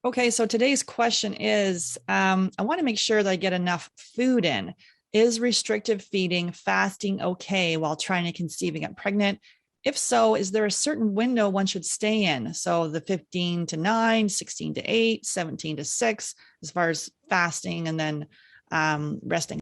Okay, so today's question is I want to make sure that I get enough food in. Is restrictive feeding, fasting okay while trying to conceive and get pregnant? If so, is there a certain window one should stay in? So the 15 to 9, 16 to 8, 17 to 6, as far as fasting and then resting.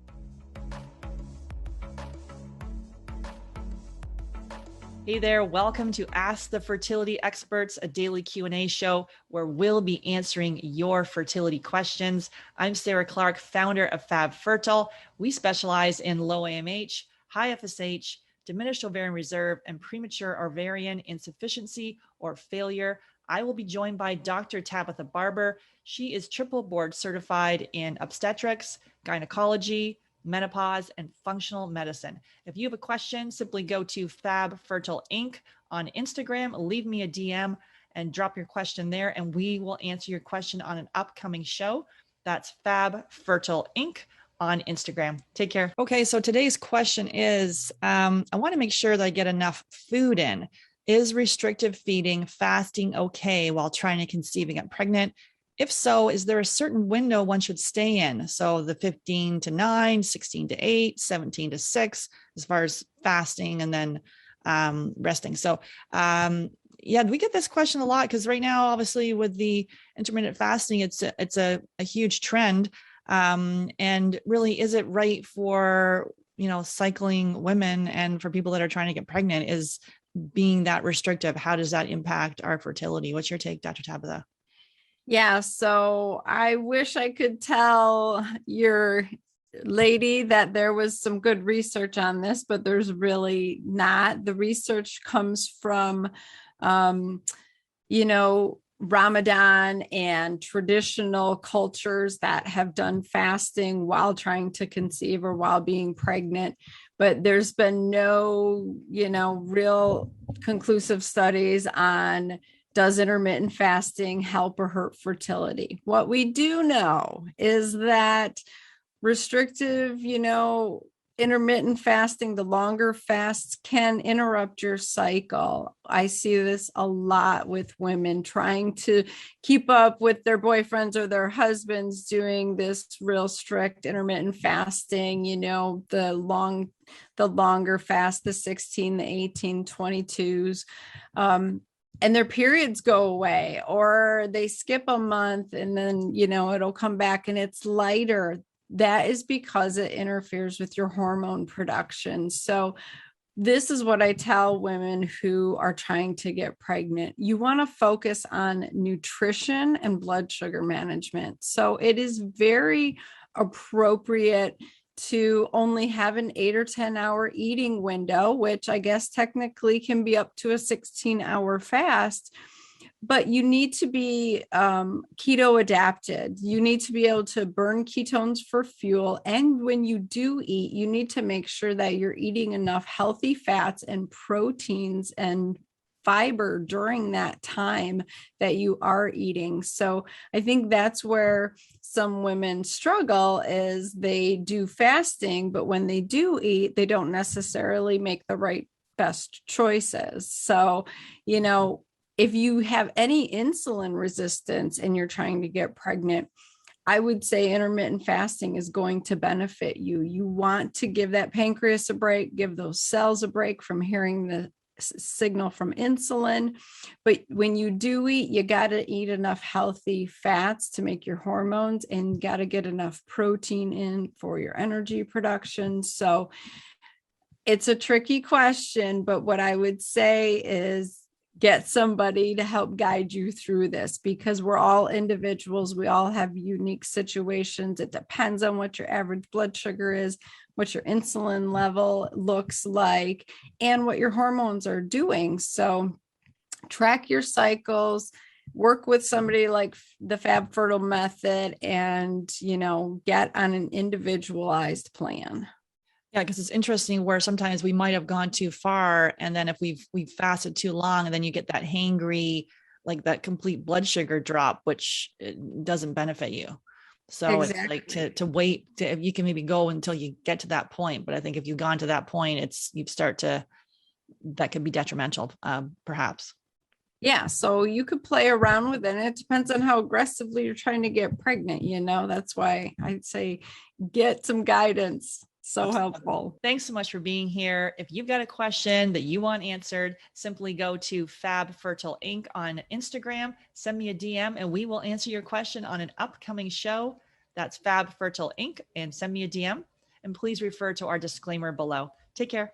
Hey there, welcome to Ask the Fertility Experts, a daily Q&A show where we'll be answering your fertility questions. I'm Sarah Clark, founder of Fab Fertile. We specialize in low AMH, high FSH, diminished ovarian reserve, and premature ovarian insufficiency or failure. I will be joined by Dr. Tabatha Barber. She is triple board certified in obstetrics, gynecology, menopause, and functional medicine. If you have a question, simply go to Fab Fertile Inc. on Instagram, leave me a DM and drop your question there, and we will answer your question on an upcoming show. That's Fab Fertile Inc. on Instagram. Take care. Okay, so today's question is I want to make sure that I get enough food in. Is restrictive feeding, fasting okay while trying to conceive and get pregnant? If so, is there a certain window one should stay in? So the 15 to 9, 16 to 8, 17 to 6, as far as fasting and then resting. So yeah, we get this question a lot because right now, obviously with the intermittent fasting, it's a huge trend. And really, is it right for, cycling women and for people that are trying to get pregnant? Is being that restrictive, how does that impact our fertility? What's your take, Dr. Tabatha? Yeah, so I wish I could tell your lady that there was some good research on this, but there's really not. The research comes from, Ramadan and traditional cultures that have done fasting while trying to conceive or while being pregnant. But there's been no, real conclusive studies on does intermittent fasting help or hurt fertility? What we do know is that restrictive, intermittent fasting, the longer fasts can interrupt your cycle. I see this a lot with women trying to keep up with their boyfriends or their husbands doing this real strict intermittent fasting, the longer fast, the 16, the 18, 22s. And their periods go away, or they skip a month and then, it'll come back and it's lighter. That is because it interferes with your hormone production. So this is what I tell women who are trying to get pregnant. You want to focus on nutrition and blood sugar management. So it is very appropriate to only have an 8 or 10 hour eating window, which I guess technically can be up to a 16-hour fast, but you need to be keto adapted. You need to be able to burn ketones for fuel. And when you do eat, you need to make sure that you're eating enough healthy fats and proteins and fiber during that time that you are eating. So I think that's where some women struggle is they do fasting, but when they do eat, they don't necessarily make the right best choices. So, if you have any insulin resistance and you're trying to get pregnant, I would say intermittent fasting is going to benefit you. You want to give that pancreas a break, give those cells a break from hearing the signal from insulin. But when you do eat, you got to eat enough healthy fats to make your hormones and got to get enough protein in for your energy production. So it's a tricky question, but what I would say is get somebody to help guide you through this because we're all individuals. We all have unique situations. It depends on what your average blood sugar is, what your insulin level looks like, and what your hormones are doing. So track your cycles, work with somebody like the Fab Fertile method, and, get on an individualized plan. Yeah, because it's interesting where sometimes we might have gone too far, and then if we've fasted too long, and then you get that hangry, like that complete blood sugar drop, which doesn't benefit you. So Exactly. It's like to wait if you can maybe go until you get to that point. But I think if you've gone to that point, that could be detrimental, perhaps. Yeah, so you could play around with it. And it depends on how aggressively you're trying to get pregnant. That's why I'd say get some guidance. So helpful. Thanks so much for being here. If you've got a question that you want answered, simply go to Fab Fertile Inc. on Instagram, send me a DM, and we will answer your question on an upcoming show. That's Fab Fertile Inc. and send me a DM. And please refer to our disclaimer below. Take care.